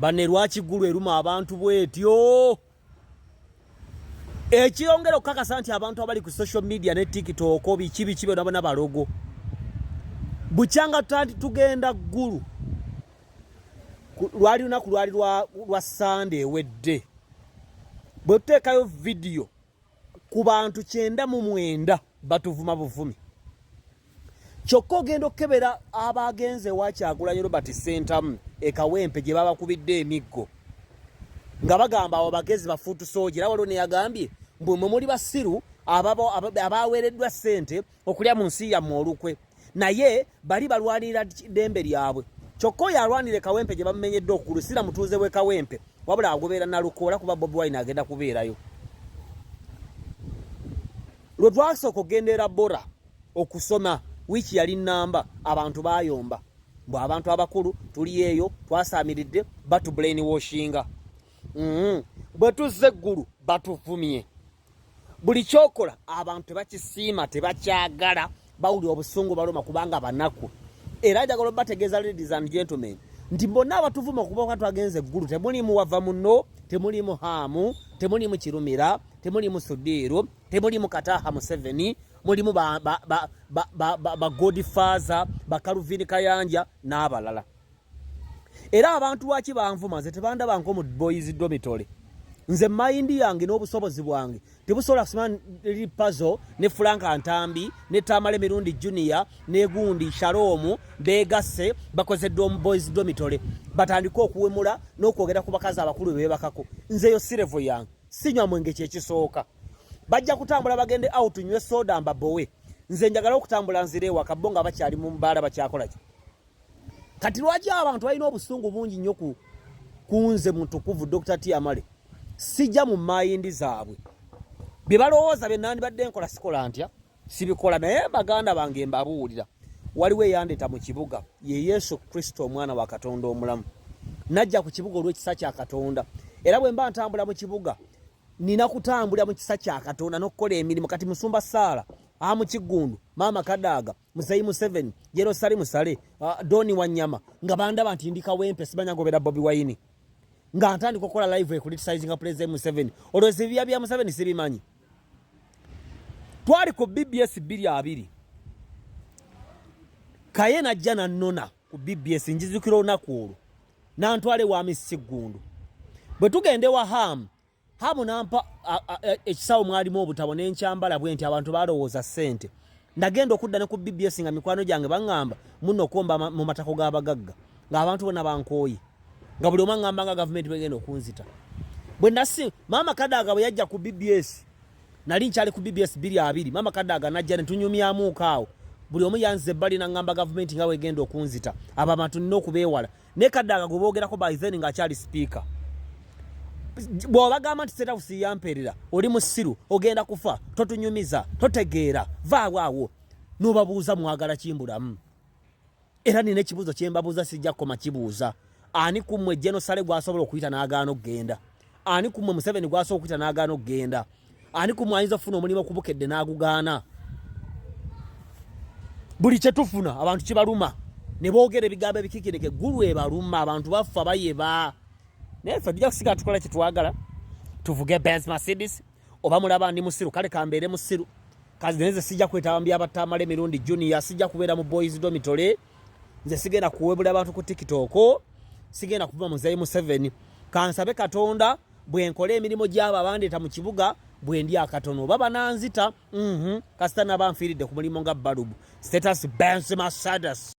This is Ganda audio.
banne lwaki gulu eruma abantu bwetyo ekiyongera okukakasa nti abantu abali ku social media ne TikTok biki nabona balogo bukyanga tugenda gulu lwali lunaku lwali lwa Sunday ewedde bwe tuteekayo video ku bantu 99 batuvuma buvumi kyokka ogenda okukebera abagenze Kyagulanyi Robert Sentamu ekawempe gye babakubidde emiggo nga bagamba abo bagezi bafuutu sooja era waliwo ne yagambye mbwe mwe muli basiru abaweereddwa ssente okulya mu nsi yammwe olukwe naye bali balwanirira ddembe lyabwe kyokka oyo alwanire kawempe gye bamumenyedde okugulu sira mutuuze we kawempe wabula agobeera nalukoola kuba Bobi Wine agenda kubeerayo lwe twasooka okugendera Bora okusoma wiiki yali nnamba abantu bayomba mbwe abantu abakulu tuli eyo twasaamiridde batu brainwashinga bwe tuzze eggulu batuvumye buli kyokola abantu tebakisiima tebakyagala bawulira obusungu baloma kubanga banaku era njagala bategeeza ladies and gentlemen nti bonna abatuvuma okuba twagenze eggulu temulimu wava muno temulimu Haamu temulimu Kirumira temulimu Sudiru temulimu Kataha Museveni mulimu ba Godfather Kaluvini Kayanja n'abalala era abantu waki banvuma nze tebandaba nko mu boys dormitory nze mayindi yange n'obusobozi bwange tebusobola kusoma puzzle ne Frank Antambi ne Tamale Mirundi Junior ne Gundi Shalom begasse bakozeddwa mu boys dormitory batandika okuwemula n'okwogera ku bakazi abakulu bebakako nze yo sirevo yange sinywa mwenge kyekisooka bajja kutambula bagende out nywe soda mbabowe nze njagala okutambula nzire wakabonga bakyali mu mbala bakyakola ki kati lwaki abantu balina obusungu bungi nnyo kunze mutukuvu Dr. Tiamale sijja mu mayindi zaabwe bye balowooza bye nandibadde nkola sikola ntya sibikola naye baganda bange mbabuulira waliwo eyandeta mu kibuga ye Yesu Kristo omwana wa Katonda omulamu najja ku kibuga olw'ekisa kya Katonda era bwe mba ntambula mu kibuga nina kutambula mu kisa kya Katonda n'okukola emirimu kati Musumba Saala Amu Kigundu Mama Kadaga Musayi Museveni Jerusalem Sale Doni Wanyama nga bandaba nti ndika wempe sibanya ngobera Bobi Wine nga ntandika okukola live criticizing President Museveni olwezi bya Museveni sibimanyi twali ku BBS 2 Kayena jana nona ku BBS njizukiro olunaku olwo nantwale wa Miss Kigundu bwe tugende wa Haamu nampa ekisawo mwalimu obutabo n'enkyambala bwe nti abantu balowooza ssente ndagenda okudda ne ku BBS nga mikwano gyange baŋŋamba muno okomba mu matako g'abagagga ng'abantu bonna bankooye nga buli omu aŋŋamba nga gavumenti begenda okunzita bwe nasi Mama Kadaga bwe yajja ku BBS nali nkyali ku BBS 2 Mama Kadaga najja ne tunyumyamuuko awo buli omu yanze ebbali n'aŋŋamba gavumenti nga wegenda okunzita abo abantu nina okubeewala ne Kadaga gwe boogerako by then ng'akyali speaker bw'obagamba nti State House yamperera oli musiru ogenda kufa totunyumiza totegeera vaawaawo n'obabuuza mwagala kimbulamu era nina ekibuuzo kye mbabuuza sijja kukoma kibuuza ani kummwe Genosale gwasobola okuyita n'agaana okugenda ani kummwe Museveni gwasobola okuyita n'agaana okugenda ani kummwe ayinza okufuna omulimu okubukedde n'agugaana buli kye tufuna abantu kibaluma ne boogera ebigambo ebikikirike eggulu ebaluma abantu baffa bayeba naye ffe tujja kusigala tukola kye twagala tuvuge Benz Mercedes oba mulaba ndi musiru kale kambeere musiru kazi neze sijja kwetaba Tamale Mirundi Junior sijja kubeera mu boys dormitory nze sigenda kuwebula abantu ku TikTok sigenda kuva Musayi Museveni kansabe Katonda bwe nkola emirimu gy'abo abandeeta mu kibuga bwe ndi akatono baba nanzita kasita n'abanfiiridde ku mulimu nga balubu status Benz Mercedes